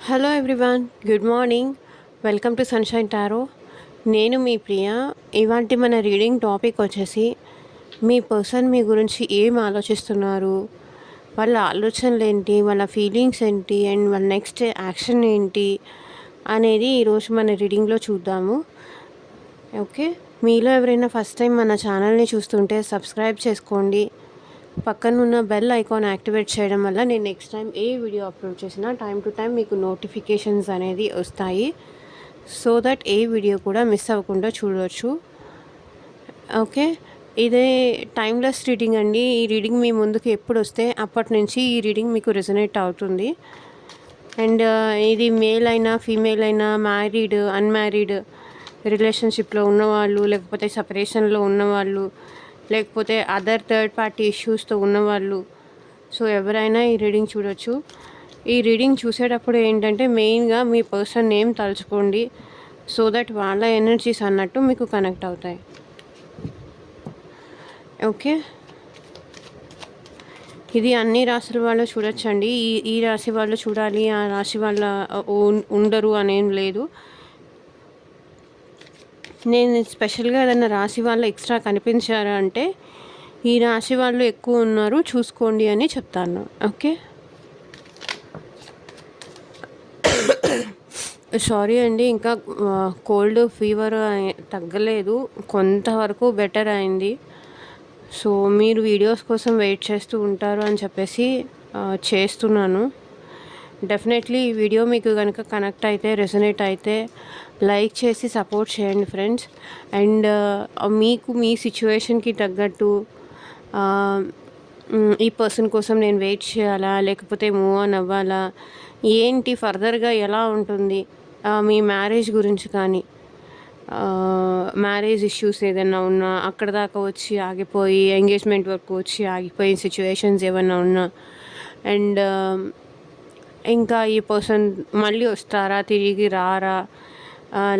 Hello everyone, good morning. Welcome to sunshine tarot. నేను మీ ప్రియ. ఇవాంటి మన reading topic వచ్చేసి మీ person మీ గురించి ఏం ఆలోచిస్తున్నారు, వాళ్ళ ఆలోచనలు ఏంటి, వాళ్ళ ఫీలింగ్స్ ఏంటి, అండ్ వాళ్ళ నెక్స్ట్ యాక్షన్ ఏంటి అనేది ఈరోజు మన రీడింగ్లో చూద్దాము. ఓకే, మీలో ఎవరైనా ఫస్ట్ టైం మన ఛానల్ని చూస్తుంటే సబ్స్క్రైబ్ చేసుకోండి. పక్కనున్న బెల్ ఐకాన్ యాక్టివేట్ చేయడం వల్ల నేను నెక్స్ట్ టైం ఏ వీడియో అప్లోడ్ చేసినా టైం టు టైం మీకు నోటిఫికేషన్స్ అనేది వస్తాయి. సో దట్ ఏ వీడియో కూడా మిస్ అవ్వకుండా చూడవచ్చు. ఓకే, ఇదే టైమ్లెస్ రీడింగ్ అండి. ఈ రీడింగ్ మీ ముందుకు ఎప్పుడు వస్తే అప్పటి నుంచి ఈ రీడింగ్ మీకు రెజొనేట్ అవుతుంది. అండ్ ఇది మేల్ అయినా ఫీమేల్ అయినా, మ్యారీడ్ అన్మ్యారీడ్, రిలేషన్షిప్లో ఉన్నవాళ్ళు, లేకపోతే సపరేషన్లో ఉన్నవాళ్ళు, లేకపోతే అదర్ థర్డ్ పార్టీ ఇష్యూస్తో ఉన్నవాళ్ళు, సో ఎవరైనా ఈ రీడింగ్ చూడొచ్చు. ఈ రీడింగ్ చూసేటప్పుడు ఏంటంటే మెయిన్గా మీ పర్సన్ నేమ్ తలుచుకోండి. సో దట్ వాళ్ళ ఎనర్జీస్ అన్నట్టు మీకు కనెక్ట్ అవుతాయి. ఓకే, ఇది అన్ని రాశుల వాళ్ళు చూడొచ్చండి. ఈ రాశి వాళ్ళు చూడాలి, ఆ రాశి వాళ్ళ ఉండరు అనేం లేదు. నేను స్పెషల్గా ఏదైనా రాశి వాళ్ళు ఎక్స్ట్రా కనిపించారా అంటే ఈ రాశి వాళ్ళు ఎక్కువ ఉన్నారు చూసుకోండి అని చెప్తాను. ఓకే, సారీ అండి, ఇంకా కోల్డ్ ఫీవర్ తగ్గలేదు, కొంతవరకు బెటర్ అయింది. సో మీరు వీడియోస్ కోసం వెయిట్ చేస్తూ ఉంటారు అని చెప్పేసి చేస్తున్నాను. డెఫినెట్లీ ఈ వీడియో మీకు కనుక కనెక్ట్ అయితే, రెసొనేట్ అయితే లైక్ చేసి సపోర్ట్ చేయండి ఫ్రెండ్స్. అండ్ మీకు మీ సిచ్యువేషన్కి తగ్గట్టు ఈ పర్సన్ కోసం నేను వెయిట్ చేయాలా, లేకపోతే మూవ్ ఆన్ అవ్వాలా, ఏంటి ఫర్దర్గా ఎలా ఉంటుంది, మీ మ్యారేజ్ గురించి కానీ, మ్యారేజ్ ఇష్యూస్ ఏదైనా ఉన్నా అక్కడ దాకా వచ్చి ఆగిపోయి, ఎంగేజ్మెంట్ వరకు వచ్చి ఆగిపోయిన సిచ్యువేషన్స్ ఏమైనా ఉన్నా, అండ్ ఇంకా ఈ పర్సన్ మళ్ళీ వస్తారా, తిరిగి రారా,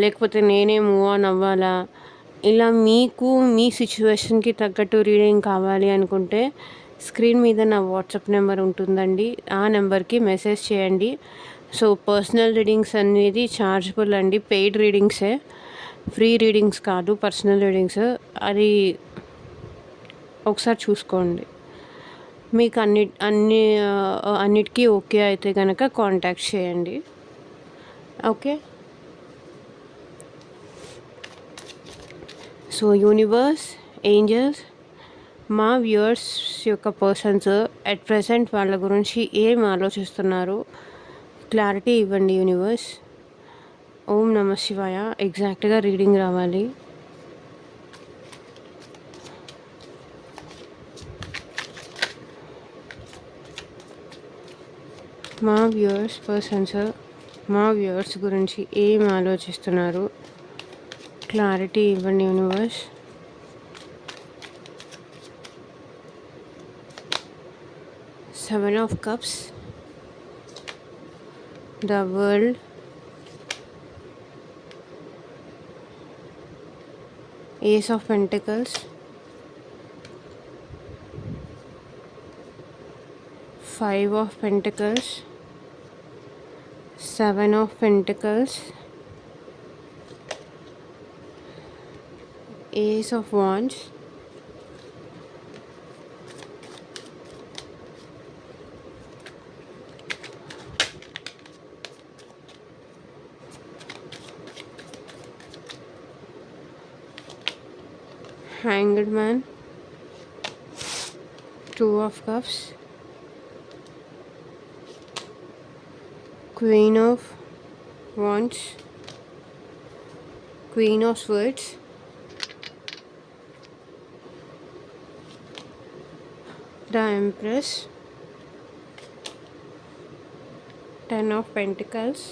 లేకపోతే నేనే మూవ్ ఆన్ అవ్వాలా, ఇలా మీకు మీ సిచ్యువేషన్కి తగ్గట్టు రీడింగ్ కావాలి అనుకుంటే స్క్రీన్ మీద నా వాట్సాప్ నెంబర్ ఉంటుందండి. ఆ నెంబర్కి మెసేజ్ చేయండి. సో పర్సనల్ రీడింగ్స్ అనేది ఛార్జబుల్ అండి, పెయిడ్ రీడింగ్సే, ఫ్రీ రీడింగ్స్ కాదు, పర్సనల్ రీడింగ్స్. అది ఒకసారి చూసుకోండి. మీకు అన్నిటికీ ఓకే అయితే కనుక కాంటాక్ట్ చేయండి. ఓకే, సో యూనివర్స్, ఏంజల్స్, మా వ్యూవర్స్ యొక్క పర్సన్స్ అట్ ప్రెసెంట్ వాళ్ళ గురించి ఏం ఆలోచిస్తున్నారు క్లారిటీ ఇవ్వండి యూనివర్స్. ఓం నమ శివాయ. ఎగ్జాక్ట్గా రీడింగ్ రావాలి. మా వ్యూవర్స్ పర్సన్స్ మా వ్యూవర్స్ గురించి ఏం ఆలోచిస్తున్నారు క్లారిటీ ఇవ్వండి universe. Seven of cups, the world, ace of pentacles, 5 of Pentacles, 7 of Pentacles, Ace of Wands, Hanged Man, 2 of Cups, Queen of Wands, Queen of Swords, the Empress, 10 of Pentacles,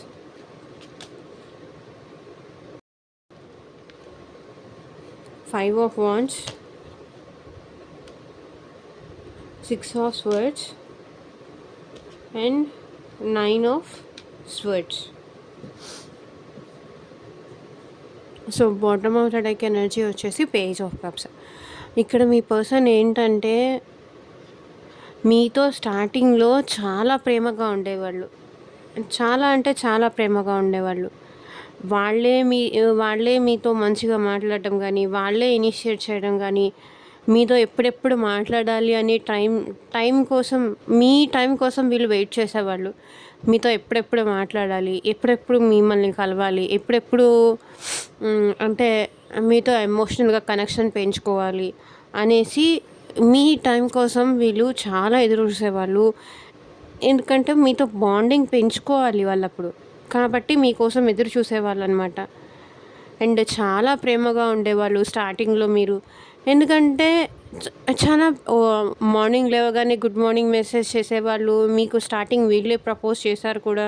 5 of Wands, 6 of Swords, and 9 of Swords. So bottom of the deck energy వచ్చేసి page of cups. ఇక్కడ మీ person ఏంటంటే మీతో స్టార్టింగ్లో చాలా ప్రేమగా ఉండేవాళ్ళు, చాలా అంటే చాలా ప్రేమగా ఉండేవాళ్ళు. వాళ్ళే మీ వాళ్ళే మీతో మంచిగా మాట్లాడటం గానీ, వాళ్ళే ఇనిషియేట్ చేయడం గానీ, మీతో ఎప్పుడెప్పుడు మాట్లాడాలి అనే టైం కోసం మీ టైం కోసం వీళ్ళు వెయిట్ చేసేవాళ్ళు. మీతో ఎప్పుడెప్పుడు మాట్లాడాలి, ఎప్పుడెప్పుడు మిమ్మల్ని కలవాలి, ఎప్పుడెప్పుడు అంటే మీతో ఎమోషనల్‌గా కనెక్షన్ పెంచుకోవాలి అనేసి మీ టైం కోసం వీళ్ళు చాలా ఎదురు చూసేవాళ్ళు. ఎందుకంటే మీతో బాండింగ్ పెంచుకోవాలి వాళ్ళప్పుడు. కాబట్టి మీకోసం ఎదురు చూసేవాళ్ళనమాట. అండ్ చాలా ప్రేమగా ఉండేవాళ్ళు స్టార్టింగ్‌లో మీరు. ఎందుకంటే చ చాలా మార్నింగ్ లేవగానే గుడ్ మార్నింగ్ మెసేజ్ చేసేవాళ్ళు. మీకు స్టార్టింగ్ వీళ్ళే ప్రపోజ్ చేశారు కూడా.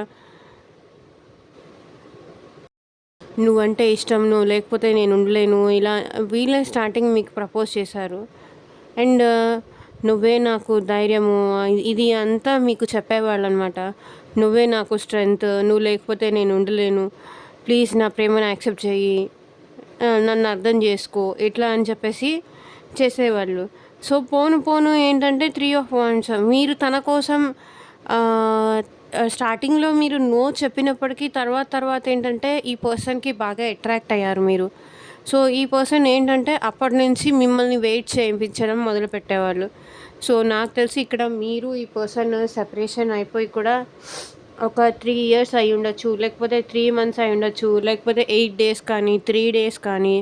"నువ్వంటే ఇష్టం. నువ్వు లేకపోతే నేను ఉండలేను." ఇలా వీళ్ళే స్టార్టింగ్ మీకు ప్రపోజ్ చేశారు. అండ్ "నువ్వే నాకు ధైర్యము." ఇది అంతా మీకు చెప్పేవాళ్ళనమాట. "నువ్వే నాకు స్ట్రెంగ్త్. నువ్వు లేకపోతే నేను ఉండలేను. ప్లీజ్ నా ప్రేమను యాక్సెప్ట్ చెయ్యి. నన్ను అర్థం చేసుకో." ఇట్లా అని చెప్పేసి చేసేవాళ్ళు. సో, పోను పోను ఏంటంటే 3 ఆఫ్ వాండ్స్ మీరు తన కోసం ఆహ్, స్టార్టింగ్‌లో మీరు నో చెప్పినప్పటికీ తర్వాత ఏంటంటే ఈ పర్సన్‌కి బాగా అట్రాక్ట్ అయ్యారు మీరు. సో, ఈ పర్సన్ ఏంటంటే అప్పటినుంచి మిమ్మల్ని వెయిట్ చేయించడం మొదలుపెట్టేవాళ్ళు. సో, నాకు తెలిసి ఇక్కడ మీరు ఈ పర్సన్ సెపరేషన్ అయిపోయి కూడా ఒక 3 ఇయర్స్ అయ్యుండొచ్చు. లేకపోతే 3 మంత్స్ అయ్యుండొచ్చు. లేకపోతే 8 డేస్ కానీ, 3 డేస్ కానీ.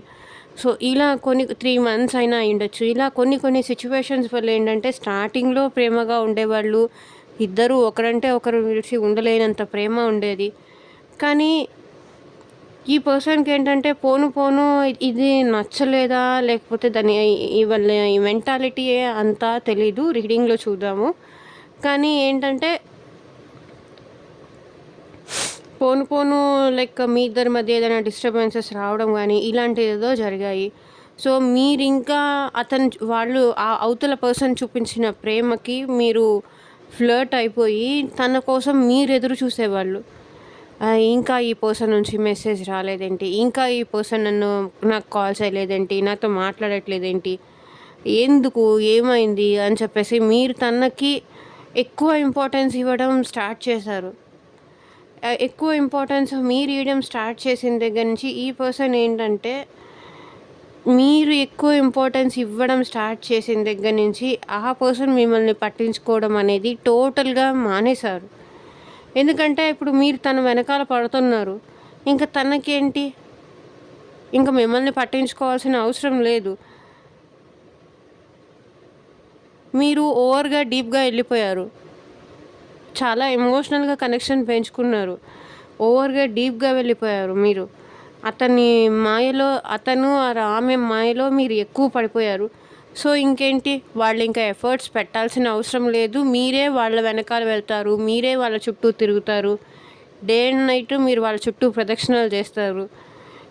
సో, ఇలా కొన్ని 3 మంత్స్ అయినా అయ్యుండొచ్చు. ఇలా కొన్ని సిట్యుయేషన్స్ వల్ల ఏంటంటే స్టార్టింగ్‌లో ప్రేమగా ఉండేవాళ్ళు. ఇద్దరూ ఒకరంటే ఒకరు విడిచి ఉండలేనంత ప్రేమ ఉండేది. కానీ ఈ పర్సన్‌కేంటంటే పోను పోను ఇది నచ్చలేదా? లేకపోతే దాని వాళ్ళ ఈ మెంటాలిటీయే అంతా తెలీదు. రీడింగ్‌లో చూద్దాము. కానీ ఏంటంటే పోను పోను లైక్ మీ ఇద్దరి మధ్య ఏదైనా డిస్టర్బెన్సెస్ రావడం గానీ, ఇలాంటిదేదో జరిగాయి. సో, మీరింకా వాళ్ళు అవతల పర్సన్ చూపించిన ప్రేమకి మీరు ఫ్లర్ట్ అయిపోయి, తన కోసం మీరెదురు చూసేవాళ్ళు. ఇంకా ఈ పర్సన్ నుంచి మెసేజ్ రాలేదేంటి? ఇంకా ఈ పర్సన్ నాకు కాల్ చేయలేదేంటి? నాతో మాట్లాడట్లేదేంటి? ఎందుకు? ఏమైంది? అని చెప్పేసి మీరు తనకి ఎక్కువ ఇంపార్టెన్స్ ఇవ్వడం స్టార్ట్ చేశారు. ఎక్కువ ఇంపార్టెన్స్ మీరియ్యడం స్టార్ట్ చేసిన దగ్గర నుంచి ఈ పర్సన్ ఏంటంటే, మీరు ఎక్కువ ఇంపార్టెన్స్ ఇవ్వడం స్టార్ట్ చేసిన దగ్గర నుంచి ఆ పర్సన్ మిమ్మల్ని పట్టించుకోవడం అనేది టోటల్‌గా మానేశారు. ఎందుకంటే ఇప్పుడు మీరు తన వెనకాల పడుతున్నారు. ఇంక తనకేంటి? ఇంక మిమ్మల్ని పట్టించుకోవాల్సిన అవసరం లేదు. మీరు ఓవర్‌గా డీప్‌గా ఎళ్ళిపోయారు. చాలా ఎమోషనల్‌గా కనెక్షన్ పెంచుకున్నారు. ఓవర్‌గా డీప్‌గా వెళ్ళిపోయారు మీరు. అతని మాయలో ఆమె మాయలో మీరు ఎక్కువ పడిపోయారు. సో, ఇంకేంటి వాళ్ళింక ఎఫర్ట్స్ పెట్టాల్సిన అవసరం లేదు. మీరే వాళ్ళ వెనకాల వెళ్తారు. మీరే వాళ్ళ చుట్టూ తిరుగుతారు. డే అండ్ నైట్ మీరు వాళ్ళ చుట్టూ ప్రదక్షిణాలు చేస్తారు.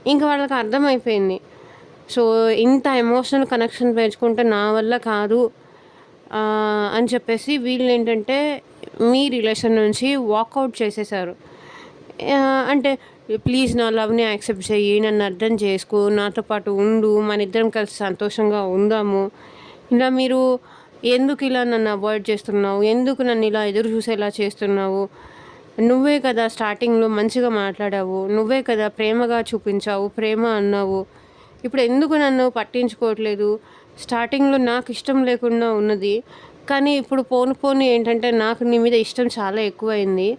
ఇంక వాళ్ళకి అర్థమైపోయింది. సో, ఇంత ఎమోషనల్ కనెక్షన్ పెంచుకుంటే నా వల్ల కాదు అని చెప్పేసి వీళ్ళేంటంటే మీ రిలేషన్ నుంచి వాకౌట్ చేసేసారు. అంటే ప్లీజ్ నా లవ్‌ని యాక్సెప్ట్ చెయ్యి. నన్ను అర్థం చేసుకో. నాతో పాటు ఉండు. మనిద్దరం కలిసి సంతోషంగా ఉందాము. ఇలా మీరు ఎందుకిలా నన్ను అవాయిడ్ చేస్తున్నావు? ఎందుకు నన్నిలా ఎదురు చూసేలా చేస్తున్నావు? నువ్వే కదా స్టార్టింగ్‌లో మంచిగా మాట్లాడావు. నువ్వే కదా ప్రేమగా చూపించావు. ప్రేమ అన్నావు. ఇప్పుడెందుకు నన్ను పట్టించుకోవట్లేదు? స్టార్టింగ్‌లో నాకిష్టం లేకుండా ఉన్నది. కానీ ఇప్పుడు పోను పోను ఏంటంటే నాకు నీ మీద ఇష్టం చాలా ఎక్కువయింది.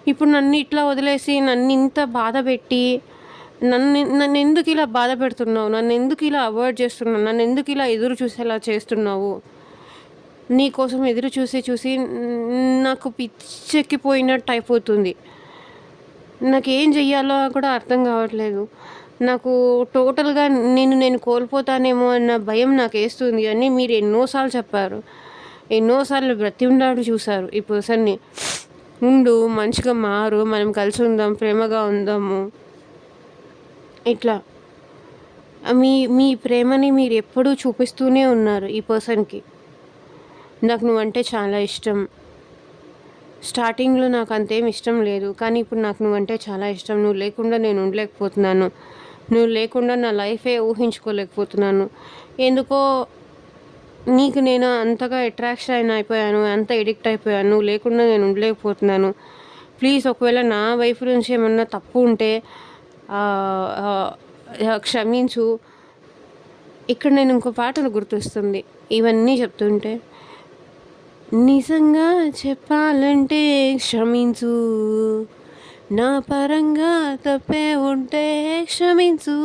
ఇప్పుడు నన్ను ఇట్లా వదిలేసి నన్నింత బాధపెట్టి నన్నెందుకిలా బాధ పెడుతున్నావు? నన్నెందుకిలా అవాయిడ్ చేస్తున్నావు? నన్నెందుకిలా ఎదురు చూసేలా చేస్తున్నావు? నీ కోసం ఎదురు చూసి చూసి నాకు పిచ్చెక్కిపోయినట్టు అయిపోతుంది. నాకేం చెయ్యాలో కూడా అర్థం కావట్లేదు. నాకు టోటల్‌గా నేను కోల్పోతానేమో అన్న భయం నాకేస్తుంది అని మీరు ఎన్నో సార్లు చెప్పారు. ఎన్నో సార్లు బ్రతిమలాడి చూసారు ఈ పర్సన్‌ని. ఉండు, మంచిగా మారు, మనం కలిసి ఉందాం, ప్రేమగా ఉందాము. ఇట్లా మీ ప్రేమని మీరెప్పుడూ చూపిస్తూనే ఉన్నారు ఈ పర్సన్‌కి. నాకు నువ్వంటే చాలా ఇష్టం. స్టార్టింగ్‌లో నాకంతేం ఇష్టం లేదు. కానీ ఇప్పుడు నాకు నువ్వంటే చాలా ఇష్టం. నువ్వు లేకుండా నేను ఉండలేకపోతున్నాను. నువ్వు లేకుండా నా లైఫే ఊహించుకోలేకపోతున్నాను. ఎందుకో నీకు నేను అంతగా అట్రాక్షన్ అయిపోయాను. అంత ఎడిక్ట్ అయిపోయాను. నువ్వు లేకుండా నేను ఉండలేకపోతున్నాను. ప్లీజ్ ఒకవేళ నా వైపు నుంచి ఏమన్నా తప్పు ఉంటే క్షమించు. ఇక్కడ నేను ఇంకో పాటను గుర్తొస్తుంది ఇవన్నీ చెప్తుంటే. నిజంగా చెప్పాలంటే క్షమించు, నా పరంగా తప్పే ఉంటే క్షమించు,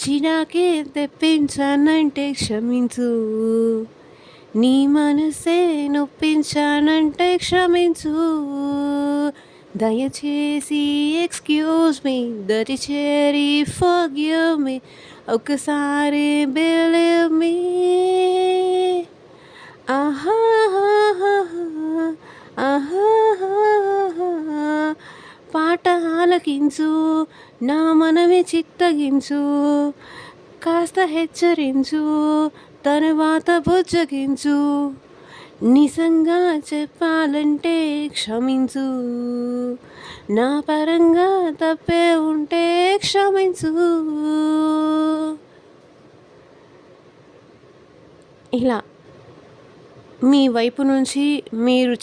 చిరాకే తెప్పించానంటే క్షమించు, నీ మనసే నొప్పించానంటే క్షమించు, దయచేసి ఎక్స్క్యూజ్ మీ, దరిచేరి ఫర్గివ్ మీ, ఒకసారి బిలీవ్ మీ. ఆహా ఆహా పాట ఆలకించు, నా మనవి చిత్తగించు, కాస్త హెచ్చరించు, తరువాత బుజ్జగించు, నిజంగా చెప్పాలంటే క్షమించు, నా పరంగా తప్పే ఉంటే క్షమించు. ఇలా మీ వైపు నుంచి మీరు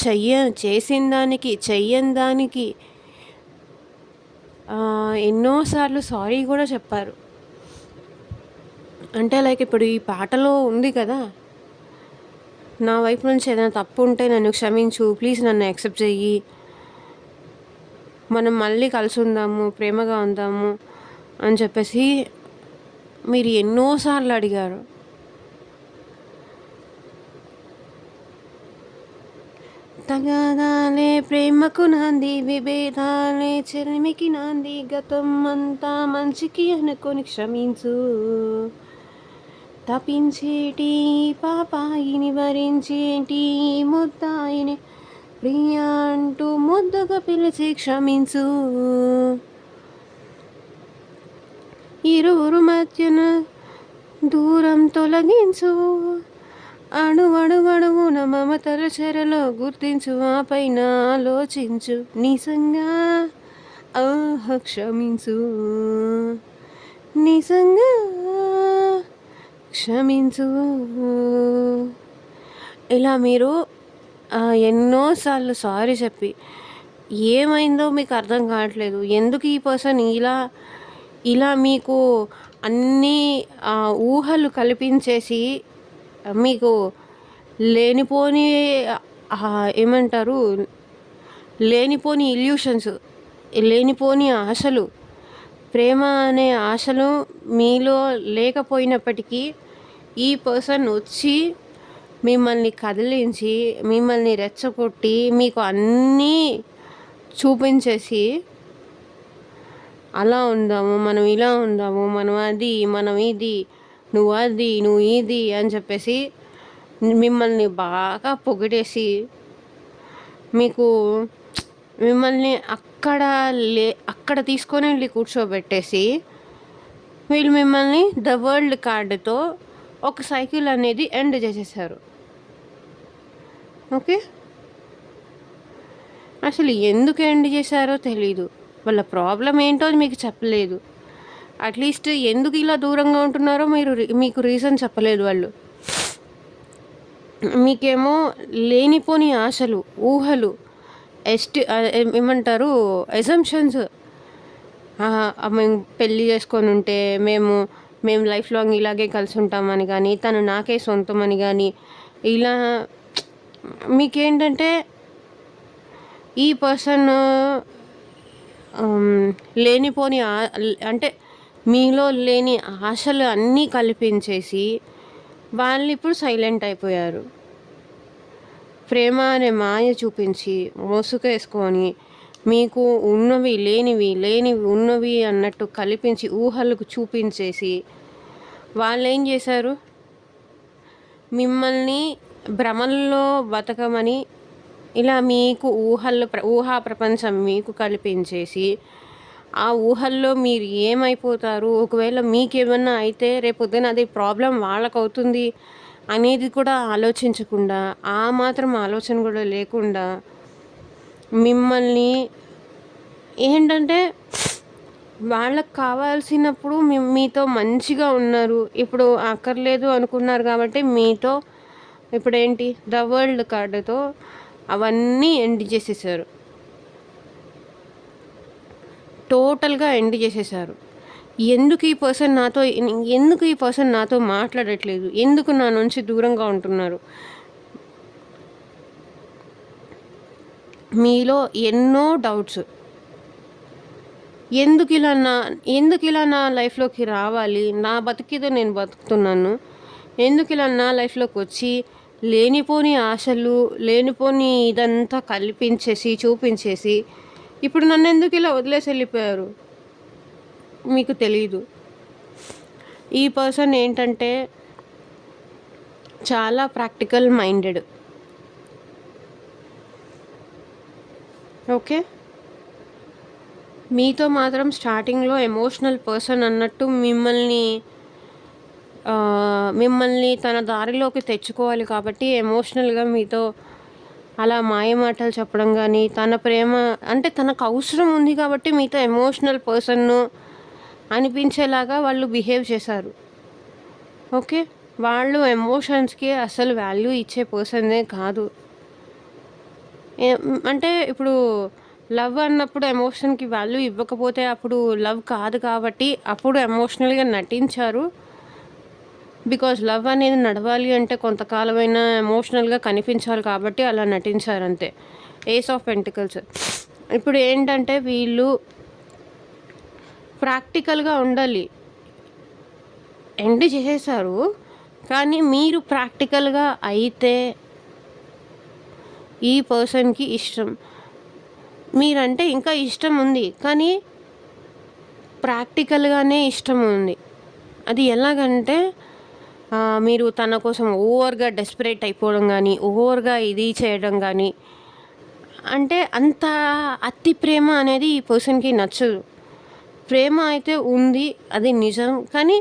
చేసిన దానికి చెయ్యని దానికి ఎన్నోసార్లు సారీ కూడా చెప్పారు. అంటే లైక్ ఇప్పుడు ఈ పాటలో ఉంది కదా, నా వైపు నుంచి ఏదైనా తప్పు ఉంటే నన్ను క్షమించు, ప్లీజ్ నన్ను యాక్సెప్ట్ చెయ్యి, మనం మళ్ళీ కలిసి ఉందాము, ప్రేమగా ఉందాము అని చెప్పేసి మీరు ఎన్నోసార్లు అడిగారు. తగాదాలే ప్రేమకు నాంది, విభేదాలే చెలిమికి నాంది, గతం అంతా మంచికి అనుకొని క్షమించు, తపించేటి పాపాయిని వరించేటి ముద్దాయిని ప్రియా అంటూ ముద్దుగా పిలిచి క్షమించు, ఇరువురు మధ్యన దూరం తొలగించు, అణువణువణువున మమతల చెరలో గుర్తించు, ఆ పైన ఆలోచించు, నిజంగా క్షమించు, నిజంగా క్షమించు. ఇలా మీరు ఎన్నోసార్లు సారీ చెప్పి ఏమైందో మీకు అర్థం కావట్లేదు, ఎందుకు ఈ పర్సన్ ఇలా మీకు అన్నీ ఊహలు కల్పించేసి మీకు లేనిపోని ఏమంటారు, లేనిపోని ఇల్యూషన్స్, లేనిపోని ఆశలు, ప్రేమ అనే ఆశలు మీలో లేకపోయినప్పటికీ ఈ పర్సన్ వచ్చి మిమ్మల్ని కదిలించి, మిమ్మల్ని రెచ్చగొట్టి, మీకు అన్నీ చూపించేసి, అలా ఉందాము, మనం ఇలా ఉందాము, మనం అది, మనం ఇది, నువ్వు అది, నువ్వు ఇది అని చెప్పేసి మిమ్మల్ని బాగా పొగిడేసి, మిమ్మల్ని అక్కడ తీసుకొని వెళ్ళి కూర్చోబెట్టేసి, వీళ్ళు మిమ్మల్ని ద వరల్డ్ కార్డుతో ఒక సైకిల్ అనేది ఎండ్ చేసేసారు. ఓకే, అసలు ఎందుకు ఎండ్ చేశారో తెలీదు, వాళ్ళ ప్రాబ్లం ఏంటో మీకు చెప్పలేదు, అట్లీస్ట్ ఎందుకు ఇలా దూరంగా ఉంటున్నారో మీకు రీజన్ చెప్పలేదు వాళ్ళు. మీకేమో లేనిపోని ఆశలు, ఊహలు, ఏమంటారు అజంప్షన్స్, మేము పెళ్ళి చేసుకొని ఉంటే మేము లైఫ్ లాంగ్ ఇలాగే కలిసి ఉంటామని కానీ, తను నాకే సొంతం అని కానీ, ఇలా మీకేంటంటే ఈ పర్సన్ లేనిపోని అంటే మీలో లేని ఆశలు అన్నీ కల్పించేసి వాళ్ళు ఇప్పుడు సైలెంట్ అయిపోయారు. ప్రేమ అనే మాయ చూపించి మోసుకేసుకొని మీకు ఉన్నవి లేనివి ఉన్నవి అన్నట్టు కల్పించి ఊహలకు చూపించేసి వాళ్ళు ఏం చేశారు, మిమ్మల్ని భ్రమల్లో బతకమని ఇలా మీకు ఊహా ప్రపంచం మీకు కల్పించేసి, ఆ ఊహల్లో మీరు ఏమైపోతారు, ఒకవేళ మీకేమన్నా అయితే రేపొద్దున అది ప్రాబ్లం వాళ్ళకవుతుంది అనేది కూడా ఆలోచించకుండా, ఆ మాత్రం ఆలోచన కూడా లేకుండా మిమ్మల్ని ఏంటంటే వాళ్ళకు కావాల్సినప్పుడు మీతో మంచిగా ఉన్నారు, ఇప్పుడు అక్కర్లేదు అనుకున్నారు కాబట్టి ఇప్పుడేంటి ద వరల్డ్ కార్డుతో అవన్నీ ఎండ్ చేసేసారు. టోటల్‌గా ఎండ్ చేసేసారు. ఎందుకు ఈ పర్సన్ నాతో మాట్లాడట్లేదు? ఎందుకు నా నుంచి దూరంగా ఉంటున్నారు? మీలో ఎన్నో డౌట్స్. ఎందుకిలా నా లైఫ్‌లోకి రావాలి? నా బతికేదో నేను బతుకుతున్నాను. ఎందుకిలా నా లైఫ్‌లోకొచ్చి లేనిపోని ఆశలు, లేనిపోని ఇదంతా కల్పించేసి, చూపించేసి, ఇప్పుడు నన్నెందుకిలా వదిలేసి ఎళ్ళిపోయారు? మీకు తెలీదు. ఈ పర్సన్ ఏంటంటే చాలా ప్రాక్టికల్ మైండెడ్. ఓకే. మీతో మాత్రం స్టార్టింగ్‌లో ఎమోషనల్ పర్సన్ అన్నట్టు మిమ్మల్ని తన దారిలోకి తెచ్చుకోవాలి కాబట్టి ఎమోషనల్‌గా మీతో అలా మాయమాటలు చెప్పడం గానీ, తన ప్రేమ అంటే తనకు అవసరం ఉంది కాబట్టి మీతో ఎమోషనల్ పర్సన్ను అనిపించేలాగా వాళ్ళు బిహేవ్ చేశారు. ఓకే. వాళ్ళు ఎమోషన్స్‌కి అసలు వాల్యూ ఇచ్చే పర్సనే కాదు. అంటే ఇప్పుడు లవ్ అన్నప్పుడు ఎమోషన్‌కి వాల్యూ ఇవ్వకపోతే అప్పుడు లవ్ కాదు కాబట్టి అప్పుడు ఎమోషనల్‌గా నటించారు. బికాజ్ లవ్ అనేది నడవాలి అంటే కొంతకాలమైనా ఎమోషనల్‌గా కనిపించాలి కాబట్టి అలా నటించారంతే. ఏస్ ఆఫ్ పెంటికల్స్. ఇప్పుడు ఏంటంటే వీళ్ళు ప్రాక్టికల్‌గా ఉండాలి. ఎండ్ చేసేసారు. కానీ మీరు ప్రాక్టికల్‌గా అయితే ఈ పర్సన్‌కి ఇష్టం. మీరంటే ఇంకా ఇష్టం ఉంది. కానీ ప్రాక్టికల్‌గానే ఇష్టం ఉంది. అది ఎలాగంటే మీరు తన కోసం ఓవర్‌గా డెస్పరేట్ అయిపోవడం గానీ, ఓవర్‌గా ఇది చేయడం గానీ, అంటే అంత అతి ప్రేమ అనేది ఈ పర్సన్‌కి నచ్చదు. ప్రేమ అయితే ఉంది. అది నిజం. కానీ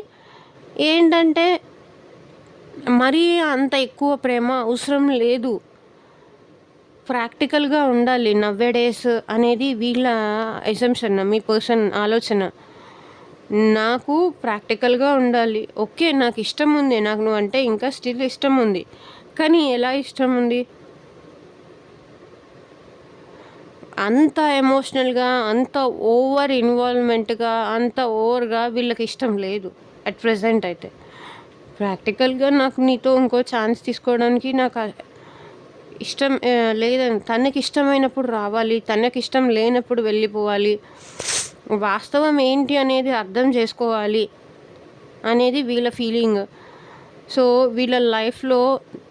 ఏంటంటే మరీ అంత ఎక్కువ ప్రేమ అవసరం లేదు. ప్రాక్టికల్‌గా ఉండాలి నౌఎడేస్ అనేది వీళ్ళ అసంప్షన్. మీ పర్సన్ ఆలోచన. నాకు ప్రాక్టికల్‌గా ఉండాలి. ఓకే. నాకిష్టం ఉంది. నాకు నువ్వంటే ఇంకా స్టిల్ ఇష్టం ఉంది. కానీ ఎలా ఇష్టం ఉంది? అంత ఎమోషనల్‌గా, అంత ఓవర్ ఇన్వాల్వ్‌మెంట్‌గా, అంత ఓవర్‌గా వీళ్ళకి ఇష్టం లేదు. అట్ ప్రెజెంట్ అయితే. ప్రాక్టికల్‌గా నాకు నీతో ఇంకో ఛాన్స్ తీసుకోవడానికి నాకు ఇష్టం లేదని తనకిష్టమైనప్పుడు రావాలి. తనకిష్టం లేనప్పుడు వెళ్ళిపోవాలి. వాస్తవం ఏంటి అనేది అర్థం చేసుకోవాలి అనేది వీళ్ళ ఫీలింగ్. సో, వీళ్ళ లైఫ్‌లో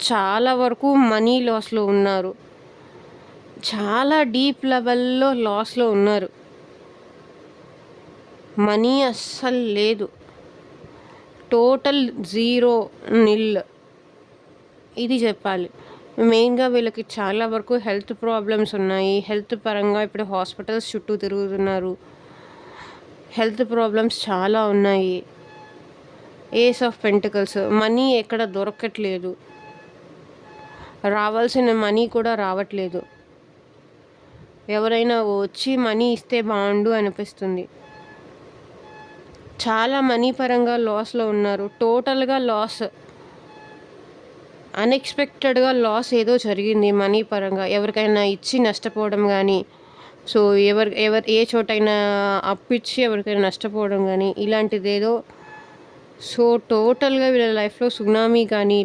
చాలా వరకు మనీ లాస్‌లో ఉన్నారు. చాలా డీప్ లెవెల్‌లో లాస్‌లో ఉన్నారు. మనీ అస్సలు లేదు. టోటల్ జీరో, నిల్. ఇది చెప్పాలి. మెయిన్‌గా వీళ్ళకి చాలా వరకు హెల్త్ ప్రాబ్లమ్స్ ఉన్నాయి. హెల్త్ పరంగా ఇప్పుడు హాస్పిటల్స్ చుట్టూ తిరుగుతున్నారు. హెల్త్ ప్రాబ్లమ్స్ చాలా ఉన్నాయి. ఏస్ ఆఫ్ పెంటికల్స్. మనీ ఎక్కడ దొరకట్లేదు. రావాల్సిన మనీ కూడా రావట్లేదు. ఎవరైనా వచ్చి మనీ ఇస్తే బావుండు అనిపిస్తుంది. చాలా మనీ పరంగా లాస్‌లో ఉన్నారు. టోటల్‌గా లాస్. అన్‌ఎక్స్‌పెక్టెడ్‌గా లాస్ ఏదో జరిగింది మనీ పరంగా. ఎవరికైనా ఇచ్చి నష్టపోవడం గానీ, సో, ఏ చోటైనా అప్పిచ్చి ఎవరికైనా నష్టపోవడం గానీ, ఇలాంటిదేదో. సో, టోటల్‌గా వీళ్ళ లైఫ్‌లో సునామీ గానీ,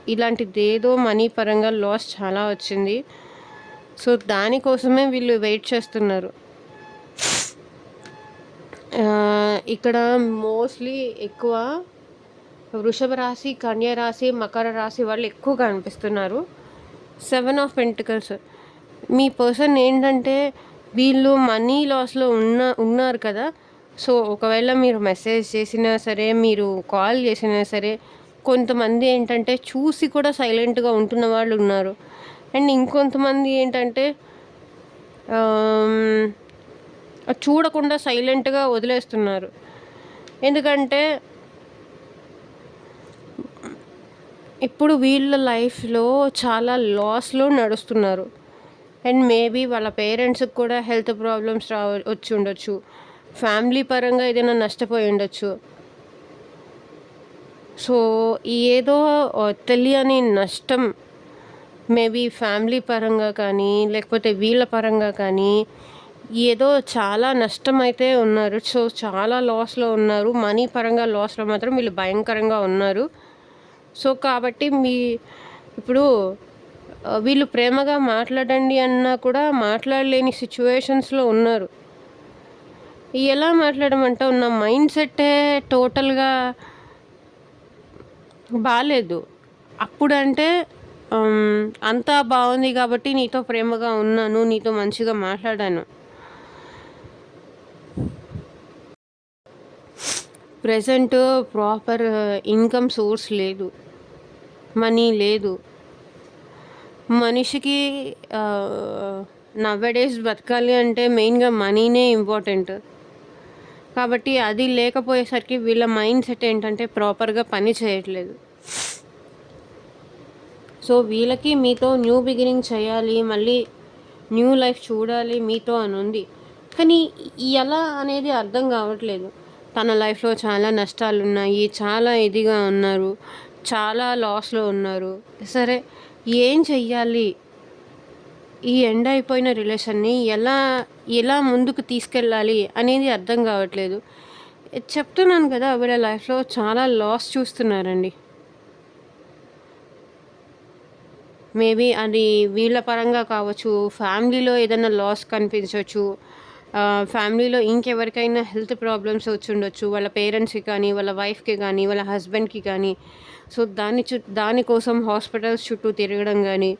ఇలాంటిదేదో మనీ పరంగా లాస్ చాలా వచ్చింది. సో, దానికోసమే వీళ్ళు వెయిట్ చేస్తున్నారు. ఇక్కడ మోస్ట్‌లీ ఎక్కువ వృషభ రాశి, కన్య రాశి, మకర రాశి వాళ్ళు ఎక్కువగా అనిపిస్తున్నారు. 7 ఆఫ్ పెంటికల్స్. మీ పర్సన్ ఏంటంటే వీళ్ళు మనీ లాస్‌లో ఉన్నారు కదా! సో, ఒకవేళ మీరు మెసేజ్ చేసినా సరే, మీరు కాల్ చేసినా సరే, కొంతమంది ఏంటంటే చూసి కూడా సైలెంట్‌గా ఉంటున్న వాళ్ళు ఉన్నారు. అండ్ ఇంకొంతమంది ఏంటంటే ఆహ్, చూడకుండా సైలెంట్‌గా వదిలేస్తున్నారు. ఎందుకంటే ఇప్పుడు వీళ్ళ లైఫ్‌లో చాలా లాస్‌లో నడుస్తున్నారు. అండ్ మేబీ వాళ్ళ పేరెంట్స్‌కి కూడా హెల్త్ ప్రాబ్లమ్స్ వచ్చుండొచ్చు. ఫ్యామిలీ పరంగా ఏదైనా నష్టపోయి ఉండొచ్చు. సో, ఏదో తెలియని నష్టం మేబీ ఫ్యామిలీ పరంగా కానీ, లేకపోతే వీళ్ళ పరంగా కానీ ఏదో చాలా నష్టమైతే ఉన్నారు. సో, చాలా లాస్‌లో ఉన్నారు. మనీ పరంగా లాస్‌లో మాత్రం వీళ్ళు భయంకరంగా ఉన్నారు. సో, కాబట్టి ఇప్పుడు వీళ్ళు ప్రేమగా మాట్లాడండి అన్నా కూడా మాట్లాడలేని సిట్యుయేషన్స్‌లో ఉన్నారు. ఎలా మాట్లాడమంటావు? నా మైండ్ సెట్టే టోటల్‌గా బాలేదు. అప్పుడంటే అంతా బావుంది కాబట్టి నీతో ప్రేమగా ఉన్నాను. నీతో మంచిగా మాట్లాడాను. ప్రెజెంట్ ప్రాపర్ ఇన్‌కమ్ సోర్స్ లేదు. మనీ లేదు. మనిషికి నౌఎడేస్ బతకాలి అంటే మెయిన్‌గా మనీనే ఇంపార్టెంట్. కాబట్టి అది లేకపోయేసరికి వీళ్ళ మైండ్ సెట్ ఏంటంటే ప్రాపర్‌గా పని చేయట్లేదు. సో, వీళ్ళకి మీతో న్యూ బిగినింగ్ చేయాలి. మళ్ళీ న్యూ లైఫ్ చూడాలి మీతో అనుంది. కానీ ఎలా అనేది అర్థం కావట్లేదు. తన లైఫ్‌లో చాలా నష్టాలున్నాయి. చాలా ఇదిగా ఉన్నారు. చాలా లాస్‌లో ఉన్నారు. సరే, ఏం చెయ్యాలి? ఈ ఎండ్ అయిపోయిన రిలేషన్‌ని ఎలా ముందుకు తీసుకెళ్ళాలి అనేది అర్థం కావట్లేదు. చెప్తున్నాను కదా! వీళ్ళ లైఫ్‌లో చాలా లాస్ చూస్తున్నారండి. మేబీ అది వీళ్ళ పరంగా కావచ్చు, ఫ్యామిలీలో ఏదైనా లాస్ కనిపించొచ్చు. ఫ్యామిలీలో ఇంకెవరికైనా హెల్త్ ప్రాబ్లమ్స్ వచ్చుండొచ్చు. వాళ్ళ పేరెంట్స్‌కి కానీ, వాళ్ళ వైఫ్‌కి కానీ, వాళ్ళ హస్బెండ్‌కి కానీ. సో, దానికోసం హాస్పిటల్స్ చుట్టూ తిరగడం గానీ,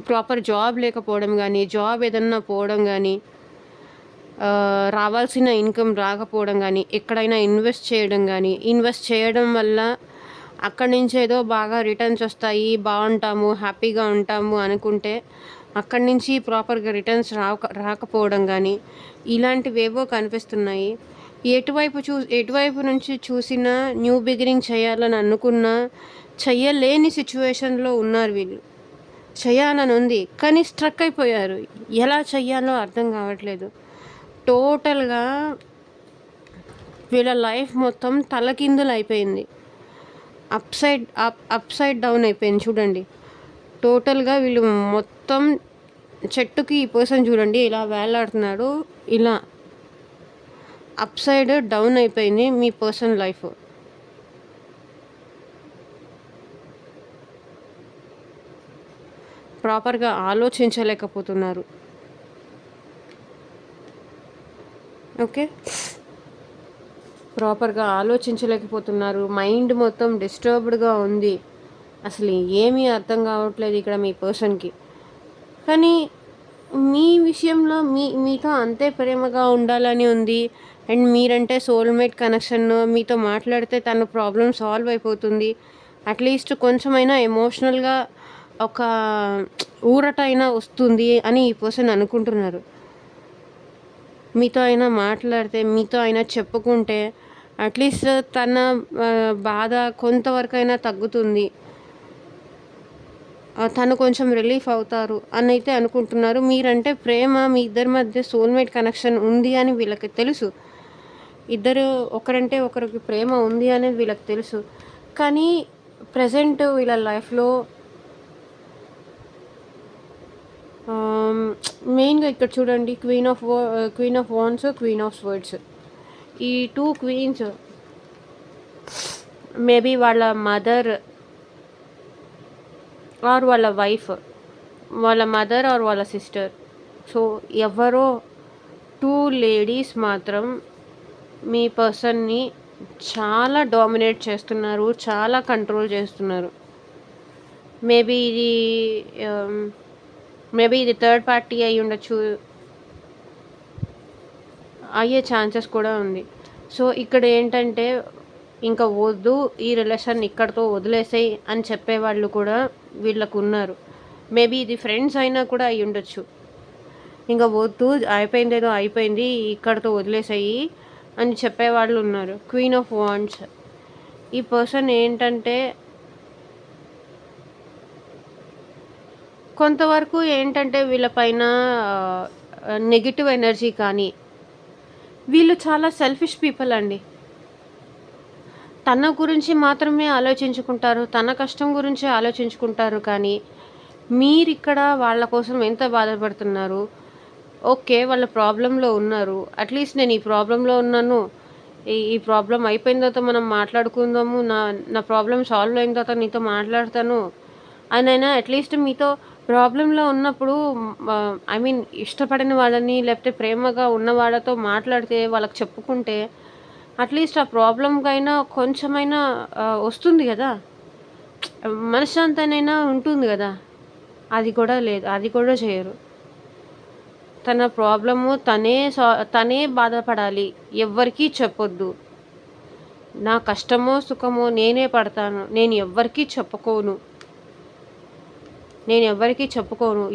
ప్రాపర్ జాబ్ లేకపోవడం గానీ, జాబ్ ఏదన్నా పోవడం గానీ, రావాల్సిన ఇన్‌కమ్ రాకపోవడం గానీ, ఎక్కడైనా ఇన్వెస్ట్ చేయడం వల్ల అక్కడి నుంచి ఏదో బాగా రిటర్న్స్ వస్తాయి, బావుంటాము, హ్యాపీగా ఉంటాము అనుకుంటే, అక్కడి నుంచి ప్రాపర్‌గా రిటర్న్స్ రాకపోవడం గానీ, ఇలాంటివేవో కనిపిస్తున్నాయి. ఎటువైపు నుంచి చూసినా న్యూ బిగినింగ్ చేయాలని అనుకున్నా, చెయ్యలేని సిట్యుయేషన్‌లో ఉన్నారు వీళ్ళు. చేయాలనుంది. కానీ స్ట్రక్ అయిపోయారు. ఎలా చెయ్యాలో అర్థం కావట్లేదు. టోటల్‌గా వీళ్ళ లైఫ్ మొత్తం తలకిందులైపోయింది. అప్ సైడ్ డౌన్ అయిపోయింది చూడండి. టోటల్‌గా వీళ్ళు మొత్తం చెట్టుకి ఈ పర్సన్ చూడండి ఇలా వేలాడుతున్నాడు. ఇలా అప్ సైడ్ డౌన్ అయిపోయింది మీ పర్సన్ లైఫ్. ప్రాపర్‌గా ఆలోచించలేకపోతున్నారు. ఓకే. ప్రాపర్‌గా ఆలోచించలేకపోతున్నారు. మైండ్ మొత్తం డిస్టర్బ్డ్‌గా ఉంది. అసలు ఏమీ అర్థం కావట్లేదు ఇక్కడ మీ పర్సన్‌కి. కానీ మీ విషయంలో మీతో అంతే ప్రేమగా ఉండాలని ఉంది. అండ్ మీరంటే సోల్‌మేట్ కనెక్షన్. మీతో మాట్లాడితే తన ప్రాబ్లమ్ సాల్వ్ అయిపోతుంది. అట్‌లీస్ట్ కొంచెమైనా ఎమోషనల్‌గా ఒక ఊరట అయినా వస్తుంది అని ఈ పర్సన్ అనుకుంటున్నారు. మీతో అయినా మాట్లాడితే, మీతో అయినా చెప్పుకుంటే అట్‌లీస్ట్ తన బాధ కొంతవరకైనా తగ్గుతుంది. తను కొంచెం రిలీఫ్ అవుతారు అనైతే అనుకుంటున్నారు. మీరంటే ప్రేమ, మీ ఇద్దరి మధ్య సోల్‌మేట్ కనెక్షన్ ఉంది అని వీళ్ళకి తెలుసు. ఇద్దరు ఒకరంటే ఒకరికి ప్రేమ ఉంది అనేది వీళ్ళకి తెలుసు. కానీ ప్రెజెంట్ వీళ్ళ లైఫ్‌లో మెయిన్‌గా ఇక్కడ చూడండి queen of wands, queen of swords. ఈ 2 క్వీన్స్ మేబీ వాళ్ళ మదర్ ఆర్ వాళ్ళ వైఫ్, వాళ్ళ మదర్ ఆర్ వాళ్ళ సిస్టర్. సో, ఎవరో 2 లేడీస్ మాత్రం మీ పర్సన్‌ని చాలా డామినేట్ చేస్తున్నారు. చాలా కంట్రోల్ చేస్తున్నారు. మేబీ ఇది థర్డ్ పార్టీ అయ్యుండొచ్చు. అయ్యే ఛాన్సెస్ కూడా ఉంది. సో, ఇక్కడ ఏంటంటే ఇంక వద్దు, ఈ రిలేషన్ ఇక్కడితో వదిలేసేయి అని చెప్పేవాళ్ళు కూడా వీళ్ళకున్నారు. మేబీ ఇది ఫ్రెండ్స్ అయినా కూడా అయ్యుండొచ్చు. ఇంక వద్దు, అయిపోయిందేదో అయిపోయింది, ఇక్కడితో వదిలేసేయి అని చెప్పేవాళ్ళు ఉన్నారు. Queen of wands. ఈ పర్సన్ ఏంటంటే కొంతవరకు ఏంటంటే వీళ్ళపైన నెగెటివ్ ఎనర్జీ కానీ, వీళ్ళు చాలా సెల్ఫిష్ పీపుల్ అండి. తన గురించి మాత్రమే ఆలోచించుకుంటారు. తన కష్టం గురించే ఆలోచించుకుంటారు. కానీ మీరిక్కడ వాళ్ళ కోసం ఎంత బాధపడుతున్నారు, ఓకే. వాళ్ళ ప్రాబ్లమ్‌లో ఉన్నారు. అట్‌లీస్ట్ నేను ఈ ప్రాబ్లమ్‌లో ఉన్నాను. ఈ ప్రాబ్లమ్ అయిపోయిన తర్వాత మనం మాట్లాడుకుందాము. నా ప్రాబ్లమ్ సాల్వ్ అయిన తర్వాత నీతో మాట్లాడతాను అనైనా అట్‌లీస్ట్ మీతో ప్రాబ్లమ్‌లో ఉన్నప్పుడు ఐ మీన్ ఇష్టపడని వాళ్ళని లేకపోతే ప్రేమగా ఉన్న వాళ్ళతో మాట్లాడితే వాళ్ళకి చెప్పుకుంటే అట్‌లీస్ట్ ఆ ప్రాబ్లమ్‌కైనా కొంచెమైనా వస్తుంది గదా! మనశ్శాంతనైనా ఉంటుంది గదా! అది కూడా లేదు. అది కూడా చేయరు. తన ప్రాబ్లము తనే బాధపడాలి. ఎవ్వరికీ చెప్పొద్దు. నా కష్టమో, సుఖమో నేనే పడతాను. నేను ఎవ్వరికీ చెప్పుకోను.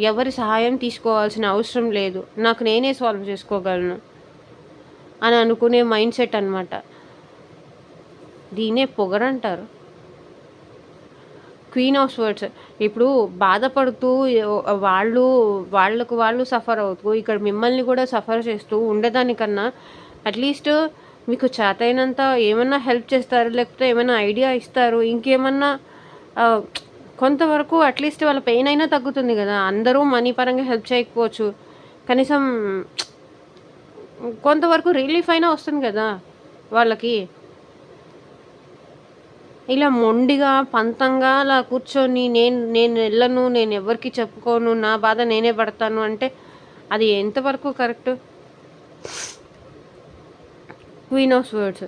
ఎవరి సహాయం తీసుకోవాల్సిన అవసరం లేదు. నాకు నేనే సాల్వ్ చేసుకోగలను అని అనుకునే మైండ్‌సెట్ అనమాట. దీన్నే పొగరంటారు. Queen of swords. ఇప్పుడు బాధపడుతూ వాళ్ళు వాళ్ళకు వాళ్ళు సఫర్ అవుతూ, ఇక్కడ మిమ్మల్ని కూడా సఫర్ చేస్తూ ఉండేదానికన్నా అట్‌లీస్ట్ మీకు చేతైనంత ఏమన్నా హెల్ప్ చేస్తారు. లేకపోతే ఏమైనా ఐడియా ఇస్తారు. ఇంకేమన్నా ఆహ్, కొంతవరకు అట్‌లీస్ట్ వాళ్ళ పెయిన్ అయినా తగ్గుతుంది గదా! అందరూ మనీ పరంగా హెల్ప్ చేయకపోవచ్చు. కనీసం కొంతవరకు రిలీఫ్ అయినా వస్తుంది గదా! వాళ్ళకి. ఇలా మొండిగా, పంతంగా అలా కూర్చొని నేనెళ్ళను, నేనెవ్వరికీ చెప్పుకోను, నా బాధ నేనే పడతాను అంటే అది ఎంతవరకు correct? Queen of swords.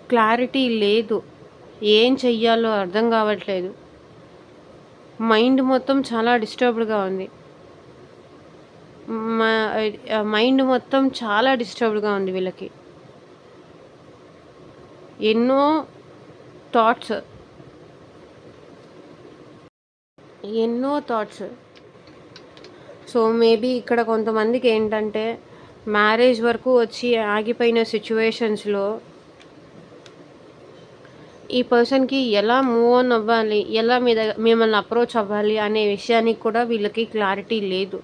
Clarity లేదు. ఏం చెయ్యాలో అర్థం కావట్లేదు. మైండ్ మొత్తం చాలా డిస్టర్బ్డ్‌గా ఉంది. మా మైండ్ మొత్తం చాలా డిస్టర్బ్డ్‌గా ఉంది వీళ్ళకి. ఎన్నో థాట్స్, ఎన్నో థాట్స్. సో, మేబీ ఇక్కడ కొంతమందికేంటంటే, మ్యారేజ్ వరకు వచ్చి ఆగిపోయిన సిట్యుయేషన్స్‌లో ఈ పర్సన్‌కి ఎలా మూవ్ ఆన్ అవ్వాలి, ఎలా మిమ్మల్ని అప్రోచ్ అవ్వాలి అనే విషయానికి కూడా వీళ్ళకి క్లారిటీ లేదు.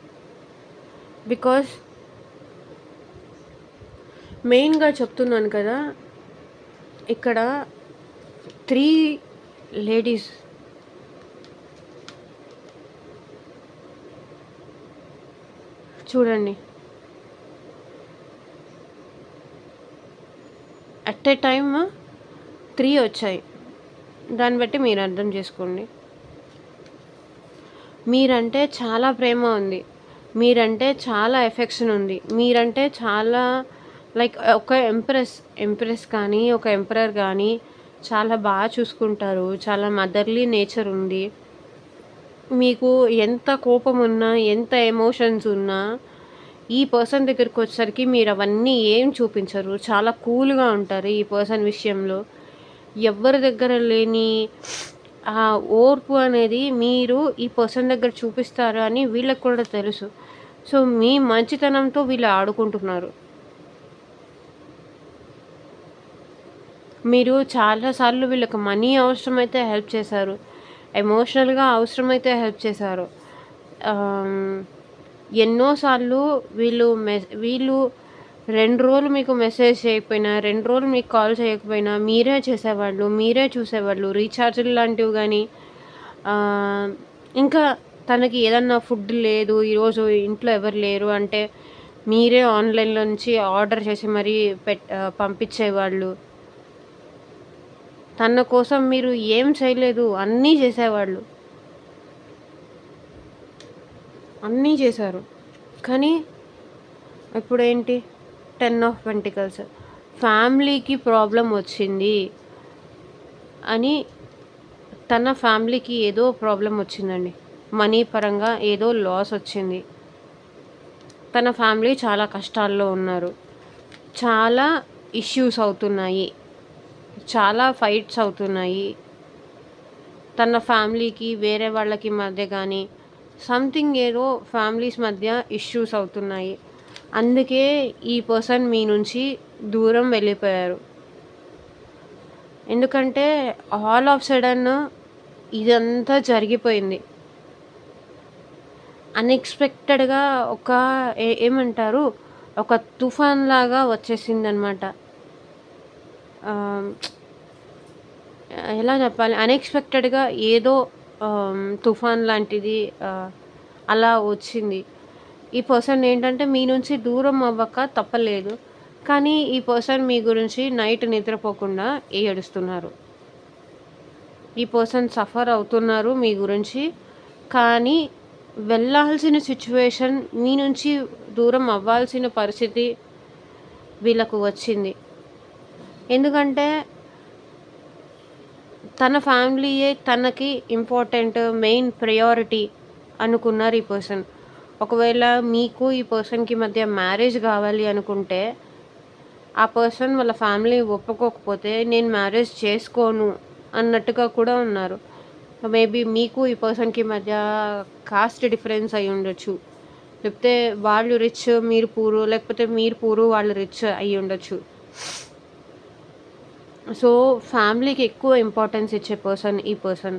బికాజ్ మెయిన్‌గా చెప్తున్నాను కదా! ఇక్కడ 3 లేడీస్ చూడండి. అట్ ఎ టైమ్ 3 వచ్చాయి. దాన్ని బట్టి మీరు అర్థం చేసుకోండి. మీరంటే చాలా ప్రేమ ఉంది. మీరంటే చాలా ఎఫెక్షన్ ఉంది. మీరంటే చాలా లైక్ ఒక ఎంప్రెస్ కానీ, ఒక ఎంపరర్ గానీ చాలా చూసుకుంటారు. చాలా మదర్‌లీ నేచర్ ఉంది. మీకు ఎంత కోపమున్నా, ఎంత ఎమోషన్స్ ఉన్నా, ఈ పర్సన్ దగ్గరకొచ్చేసరికి మీరవన్నీ ఏం చూపించరు. చాలా కూల్‌గా ఉంటారు ఈ పర్సన్ విషయంలో. ఎవ్వరి దగ్గర లేని ఆ ఓర్పు అనేది మీరు ఈ పర్సన్ దగ్గర చూపిస్తారు అని వీళ్ళకి కూడా తెలుసు. సో, మీ మంచితనంతో వీళ్ళు ఆడుకుంటున్నారు. మీరు చాలా సార్లు వీళ్ళకి మనీ అవసరమైతే హెల్ప్ చేశారు. ఎమోషనల్‌గా అవసరమైతే హెల్ప్ చేశారు. ఆహ్, ఎన్నో సార్లు వీళ్ళు 2 రోజులు మీకు మెసేజ్ చేయకపోయినా, 2 రోజులు మీకు కాల్ చేయకపోయినా మీరే చేసేవాళ్ళు. మీరే చూసేవాళ్ళు. రీచార్జ్‌లు లాంటివి గానీ, ఆహ్, ఇంకా తనకి ఏదన్నా ఫుడ్ లేదు, ఈరోజు ఇంట్లో ఎవరు లేరు అంటే, మీరే ఆన్‌లైన్‌లో నుంచి ఆర్డర్ చేసి మరీ పంపించేవాళ్ళు. తన కోసం మీరు ఏం చేయలేదు. అన్నీ చేసేవాళ్ళు. అన్నీ చేశారు. కానీ ఇప్పుడేంటి 10 ఆఫ్ పెంటికల్స్. ఫ్యామిలీకి ప్రాబ్లమ్ వచ్చింది అని తన ఫ్యామిలీకి ఏదో ప్రాబ్లమ్ వచ్చిందండి. మనీ పరంగా ఏదో లాస్ వచ్చింది. తన ఫ్యామిలీ చాలా కష్టాల్లో ఉన్నారు. చాలా ఇష్యూస్ అవుతున్నాయి. చాలా ఫైట్స్ అవుతున్నాయి. తన ఫ్యామిలీకి వేరే వాళ్ళకి మధ్య గానీ, సంథింగ్ ఏదో ఫ్యామిలీస్ మధ్య ఇష్యూస్ అవుతున్నాయి. అందుకే ఈ పర్సన్ మీ నుంచి దూరం వెళ్ళిపోయారు. ఎందుకంటే ఆల్ ఆఫ్ సడన్ ఇదంతా జరిగిపోయింది. అన్‌ఎక్స్‌పెక్టెడ్‌గా ఒక ఏమంటారు? ఒక తుఫాన్‌లాగా వచ్చేసిందనమాట. ఆహ్, ఎలా చెప్పాలి? అన్‌ఎక్స్‌పెక్టెడ్‌గా ఏదో తుఫాన్ లాంటిది అలా వచ్చింది. ఈ పర్సన్ ఏంటంటే మీ నుంచి దూరం అవ్వక తప్పలేదు. కానీ ఈ పర్సన్ మీ గురించి నైట్ నిద్రపోకుండా ఏడుస్తున్నారు. ఈ పర్సన్ సఫర్ అవుతున్నారు మీ గురించి. కానీ వెళ్ళాల్సిన సిట్యుయేషన్ మీ నుంచి దూరం అవ్వాల్సిన పరిస్థితి వీళ్ళకు వచ్చింది. ఎందుకంటే తన ఫ్యామిలీయే తనకి ఇంపార్టెంట్, మెయిన్ ప్రయారిటీ అనుకున్నారు ఈ పర్సన్. ఒకవేళ మీకు ఈ పర్సన్‌కి మధ్య మ్యారేజ్ కావాలి అనుకుంటే, ఆ పర్సన్ వాళ్ళ ఫ్యామిలీ ఒప్పుకోకపోతే నేను మ్యారేజ్ చేసుకోను అన్నట్టుగా కూడా ఉన్నారు. మేబీ మీకు ఈ పర్సన్‌కి మధ్య కాస్ట్ డిఫరెన్స్ అయ్యుండొచ్చు. లేకపోతే వాళ్ళు రిచ్, మీరు పూర్, లేకపోతే మీరు పూర్, వాళ్ళు రిచ్ అయ్యుండొచ్చు. సో, ఫ్యామిలీకి ఎక్కువ ఇంపార్టెన్స్ ఇచ్చే పర్సన్ ఈ పర్సన్.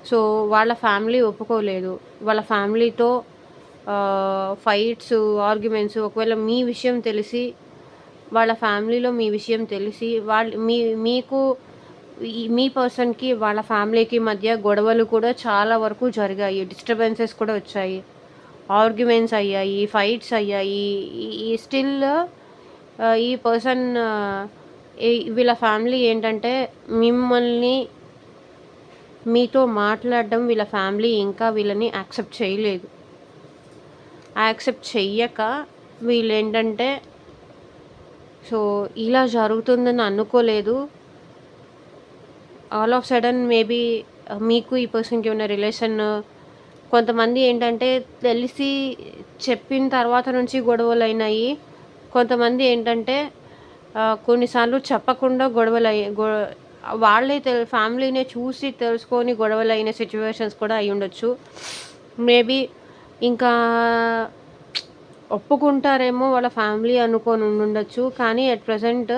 సో, వాళ్ళ ఫ్యామిలీ ఒప్పుకోలేదు. వాళ్ళ ఫ్యామిలీతో ఫైట్స్, ఆర్గ్యుమెంట్స్, ఒకవేళ మీ విషయం తెలిసి, వాళ్ళ ఫ్యామిలీలో మీ విషయం తెలిసి మీకు మీ పర్సన్‌కి వాళ్ళ ఫ్యామిలీకి మధ్య గొడవలు కూడా చాలా వరకు జరిగాయి. డిస్టర్బెన్సెస్ కూడా వచ్చాయి. ఆర్గ్యుమెంట్స్ అయ్యాయి. ఫైట్స్ అయ్యాయి. స్టిల్ ఈ పర్సన్ వీళ్ళ ఫ్యామిలీ ఏంటంటే మిమ్మల్ని మీతో మాట్లాడడం వీళ్ళ ఫ్యామిలీ ఇంకా వీళ్ళని యాక్సెప్ట్ చేయలేదు. యాక్సెప్ట్ చెయ్యక వీళ్ళేంటంటే సో, ఇలా జరుగుతుందని అనుకోలేదు. ఆల్ ఆఫ్ సడన్ మేబీ మీకు ఈ పర్సన్‌కి ఉన్న రిలేషన్ కొంతమంది ఏంటంటే తెలిసి చెప్పిన తర్వాత నుంచి గొడవలయినాయి. కొంతమంది ఏంటంటే కొన్నిసార్లు చెప్పకుండా వాళ్ళే ఫ్యామిలీనే చూసి తెలుసుకొని గొడవలయిన సిట్యుయేషన్స్ కూడా అయ్యుండొచ్చు. మేబీ ఇంకా ఒప్పుకుంటారేమో వాళ్ళ ఫ్యామిలీ అనుకోని ఉండుండొచ్చు. కానీ అట్ ప్రెజెంట్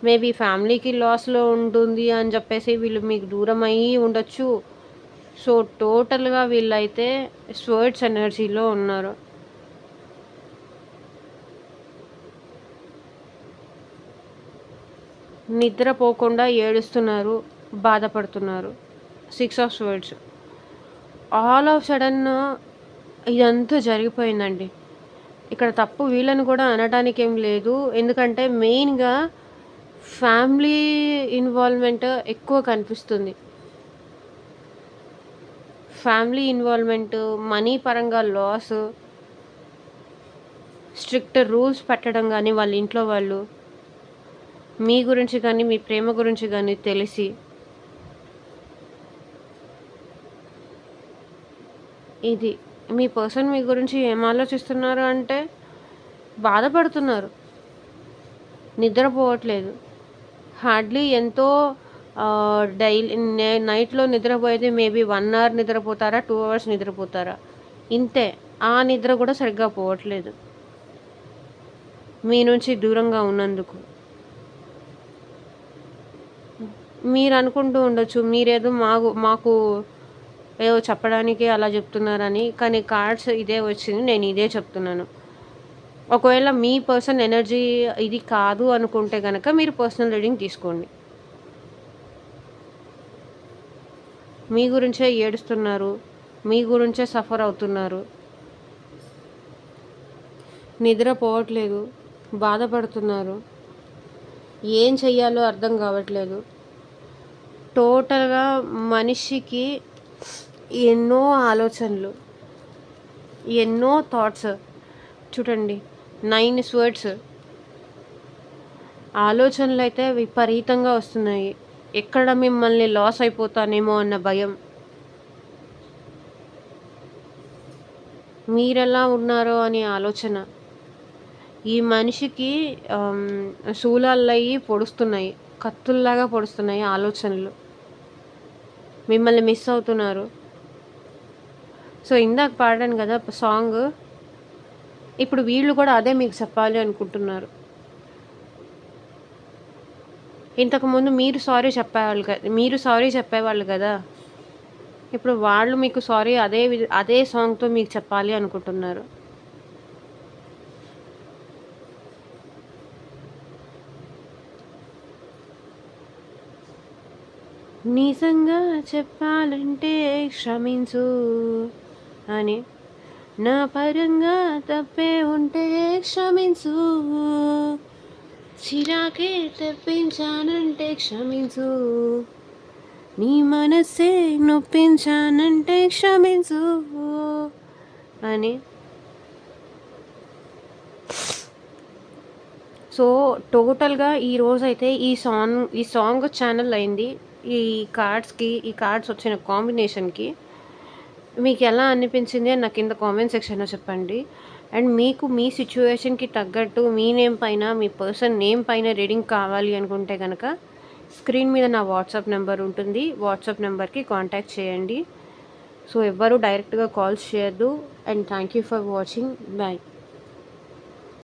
మేబీ ఫ్యామిలీకి లాస్‌లో ఉంటుంది అని చెప్పేసి వీళ్ళు మీకు దూరం అయ్యి ఉండొచ్చు. సో, టోటల్‌గా వీళ్ళైతే స్వర్డ్స్ ఎనర్జీలో ఉన్నారు. నిద్రపోకుండా ఏడుస్తున్నారు, బాధపడుతున్నారు. 6 of swords. All of sudden ఇదంతా జరిగిపోయిందండి. ఇక్కడ తప్పు వీళ్ళని కూడా అనటానికేం లేదు. ఎందుకంటే మెయిన్‌గా ఫ్యామిలీ ఇన్వాల్వ్‌మెంట్ ఎక్కువ కనిపిస్తుంది. ఫ్యామిలీ ఇన్వాల్వ్‌మెంట్, మనీ పరంగా లాస్, స్ట్రిక్ట్ రూల్స్ పెట్టడం గానీ వాళ్ళ ఇంట్లో వాళ్ళు, మీ గురించి కానీ, మీ ప్రేమ గురించి కానీ తెలిసి ఇది. మీ పర్సన్ మీ గురించి ఏం ఆలోచిస్తున్నారు అంటే బాధపడుతున్నారు. నిద్రపోవట్లేదు. హార్డ్‌లీ ఎంతో డైలీ నైట్‌లో నిద్రపోయేది మేబీ 1 అవర్ నిద్రపోతారా? 2 అవర్స్ నిద్రపోతారా? ఇంతే. ఆ నిద్ర కూడా సరిగ్గా పోవట్లేదు. మీ నుంచి దూరంగా ఉన్నందుకు. మీరనుకుంటూ ఉండొచ్చు, మీరేదో మాకు ఏవో చెప్పడానికి అలా చెప్తున్నారని. కానీ కార్డ్స్ ఇదే వచ్చింది. నేను ఇదే చెప్తున్నాను. ఒకవేళ మీ పర్సన్ ఎనర్జీ ఇది కాదు అనుకుంటే గనక మీరు పర్సనల్ రీడింగ్ తీసుకోండి. మీ గురించే ఏడుస్తున్నారు. మీ గురించే సఫర్ అవుతున్నారు. నిద్రపోవట్లేదు. బాధపడుతున్నారు. ఏం చెయ్యాలో అర్థం కావట్లేదు. టోటల్‌గా మనిషికి ఎన్నో ఆలోచనలు, ఎన్నో థాట్స్. చూడండి 9 స్వర్డ్స్. ఆలోచనలైతే విపరీతంగా వస్తున్నాయి. ఎక్కడ మిమ్మల్ని లాస్ అయిపోతానేమో అన్న భయం. మీరెలా ఉన్నారో అనే ఆలోచన. ఈ మనిషికి శూలాలయ్యి పొడుస్తున్నాయి. కత్తుల్లాగా పొడుస్తున్నాయి ఆలోచనలు. మిమ్మల్ని మిస్ అవుతున్నారు. సో, ఇందాక పాడాను కదా సాంగ్. ఇప్పుడు వీళ్ళు కూడా అదే మీకు చెప్పాలి అనుకుంటున్నారు. ఇంతకుముందు మీరు సారీ చెప్పేవాళ్ళు కదా! ఇప్పుడు వాళ్ళు మీకు సారీ అదే సాంగ్‌తో మీకు చెప్పాలి అనుకుంటున్నారు. నిజంగా చెప్పాలంటే క్షమించు అని. నా పరంగా తప్పే ఉంటే క్షమించు, చిరాకే తెప్పించానంటే క్షమించు, నీ మనసే నొప్పించానంటే క్షమించు అని. సో టోటల్గా ఈరోజైతే ఈ సాంగ్ ఛానల్ అయింది. ఈ కార్డ్స్ వచ్చిన కాంబినేషన్కి మీకు ఎలా అనిపించింది అని నాకు కింద కామెంట్ సెక్షన్లో చెప్పండి. అండ్ మీకు మీ సిచ్యువేషన్కి తగ్గట్టు మీ నేమ్ పైన, మీ పర్సన్ నేమ్ పైన రీడింగ్ కావాలి అనుకుంటే కనుక స్క్రీన్ మీద నా వాట్సాప్ నెంబర్ ఉంటుంది. వాట్సాప్ నెంబర్కి కాంటాక్ట్ చేయండి. సో ఎవ్వరూ డైరెక్ట్గా కాల్స్ చేయొద్దు. And thank you for watching. Bye.